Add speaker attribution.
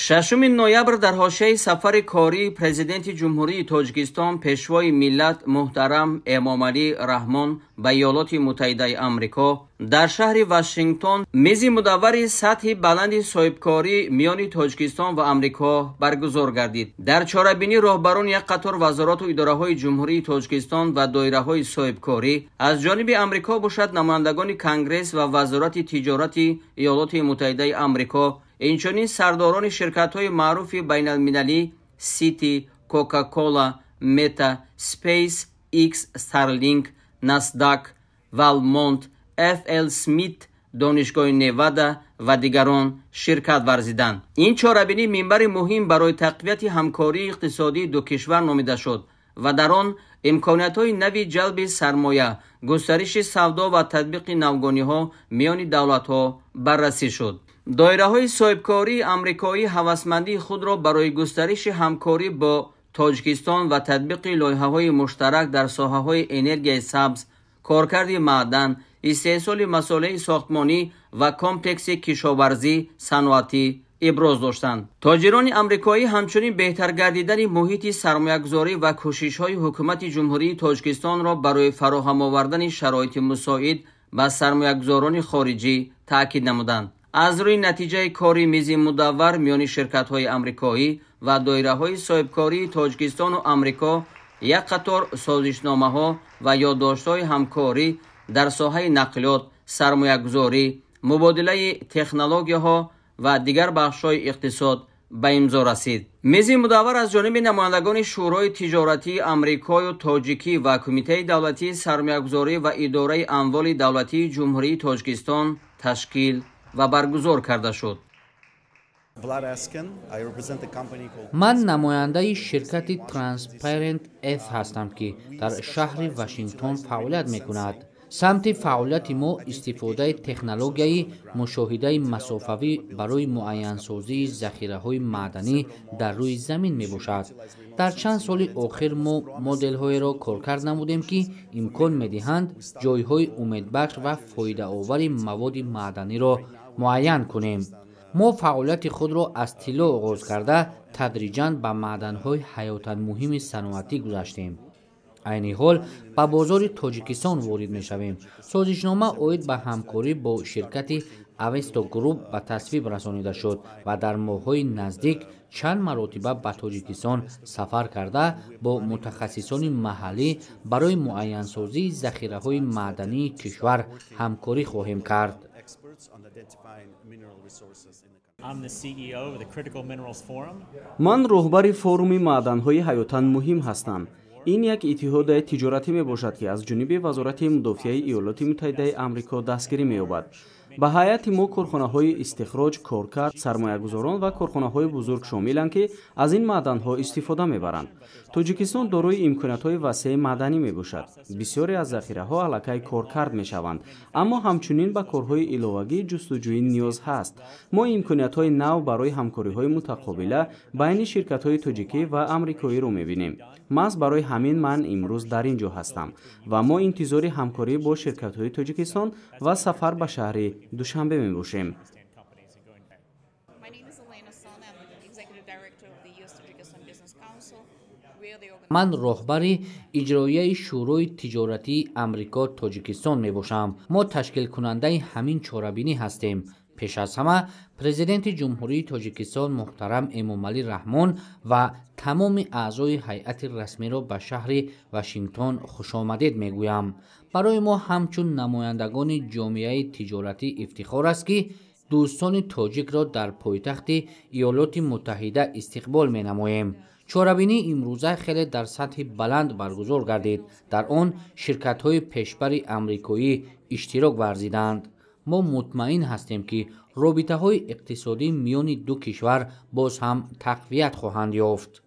Speaker 1: 6 نوامبر در حاشیه سفر کاری پرزیدنت جمهوری تاجیکستان پیشوای ملت محترم امامعلی رحمان به ایالات متحده آمریکا در شهر واشنگتن میز مدور سطح بلند صاحبکاری میان تاجیکستان و آمریکا برگزار گردید. در چاره‌بینی راهبران یک قطار وزارات و اداره‌های جمهوری تاجیکستان و دایره‌های صاحبکاری از جانب آمریکا باشد نمایندگان کنگره و وزارت تجارت ایالات متحده آمریکا، اینچنین سرداران شرکت‌های معروف بین‌المللی سیتی، کوکاکولا، متا، سپیس ایکس، استارلینک، ناسداک، والمونت، FL سمیت، دانشگاه نوادا و دیگران شرکت ورزیدند. این چاره‌بینی منبر مهم برای تقویت همکاری اقتصادی دو کشور نامیده شد و در آن امکانیت‌های نوی جلب سرمایه، گسترش سودا و تطبیق نوگانی‌ها میان دولت‌ها بررسی شد. دایره‌های صاحبکاری آمریکایی هوسمندی خود را برای گسترش همکاری با تاجیکستان و تطبیق لایحه‌های مشترک در ساحه‌های انرژی سبز، کارکرد معدن، استحصال مسائل ساختمانی و کمپلکس کشاورزی صنعتی ابراز داشتند. تاجران آمریکایی همچنین بهتر گردیدن محیط سرمایه‌گذاری و کوشش‌های حکومت جمهوری تاجیکستان را برای فراهم آوردن شرایط مساعد به سرمایه‌گذاران خارجی تاکید نمودند. از روی نتیجه کاری میز مدور میان شرکت‌های آمریکایی و دایره‌های صاحبکاری تاجیکستان و آمریکا یک قطار سازشنامه‌ها و یادداشت‌های همکاری در ساحه نقلیات، سرمایه‌گذاری، مبادله تکنولوژی‌ها و دیگر بخش‌های اقتصاد به امضا رسید. میز مدور از جانب نمایندگان شورای تجارتی آمریکا و تاجیکی و کمیته دولتی سرمایه‌گذاری و اداره اموال دولتی جمهوری تاجیکستان تشکیل و برگزار کرده شد.
Speaker 2: من نماینده شرکت ترانسپرنت اس هستم که در شهر واشنگتن فعالیت می‌کند. سمت فعالیت ما استفاده تکنولوژی مشاهده مسافوی برای معین‌سازی ذخیره‌های معدنی در روی زمین میباشد. در چند سال آخر ما مدل‌های را کارکرد نمودیم که امکان می‌دهند جای‌های امیدبخش و فایده آور مواد معدنی را معین کنیم. ما فعالیت خود را از طلا آغاز کرده تدریجاً به معدن‌های حیاتاً مهم صنعتی گذشتیم. عین حال به بازار تاجیکستان وارد می‌شویم. سازشنامه عاید به همکاری با شرکت اوستا گروپ به تصویب رسانیده شد و در ماه‌های نزدیک چند مرتبه به تاجیکستان سفر کرده با متخصصان محلی برای معین‌سازی ذخیره‌های معدنی کشور همکاری خواهیم کرد.
Speaker 3: من راهبر فوروم معدن‌های حیاتاً مهم هستم. این یک اتحاد تجارتی می باشد که از جانب وزارت مدافع ایالات متحده آمریکا دستگیری می یابد. به هیئت ما کارخانه‌های استخراج، کارکرد، سرمایه‌گذاران و کارخانه‌های بزرگ شاملند که از این معدن‌ها استفاده می‌برند. تاجیکستان دارای امکانات‌های وسیع معدنی می‌باشد. بسیاری از ذخیره‌ها علاقه کارکرد می‌شوند، اما همچنین به کارهای علاوه‌ای جستجوی نیاز هست. ما امکانات‌های نو برای همکاری‌های متقابله بین شرکت‌های تاجیکی و آمریکایی را می‌بینیم. محض برای همین من امروز در اینجا هستم و ما انتظار همکاری با شرکت‌های تاجیکستان و سفر به شهر دوشنبه می‌باشیم.
Speaker 2: من راهبر اجرایی شورای تجارتی آمریکا تاجیکستان میباشم. ما تشکیل کننده همین چاره‌بینی هستیم. پیش از همه پرزیدنت جمهوری تاجیکستان محترم امامعلی رحمان و تمام اعضای هیئت رسمی را به شهر واشنگتن خوش آمدید میگویم. برای ما همچون نمایندگان جامعه تجارتی افتخار است که دوستان تاجیک را در پایتخت ایالات متحده استقبال می نماییم. چاره‌بینی امروزه خیلی در سطح بلند برگزار گردید. در آن شرکت‌های پیشبر آمریکایی اشتراک ورزیدند. ما مطمئن هستیم که رابطه‌های اقتصادی میان دو کشور باز هم تقویت خواهند یافت.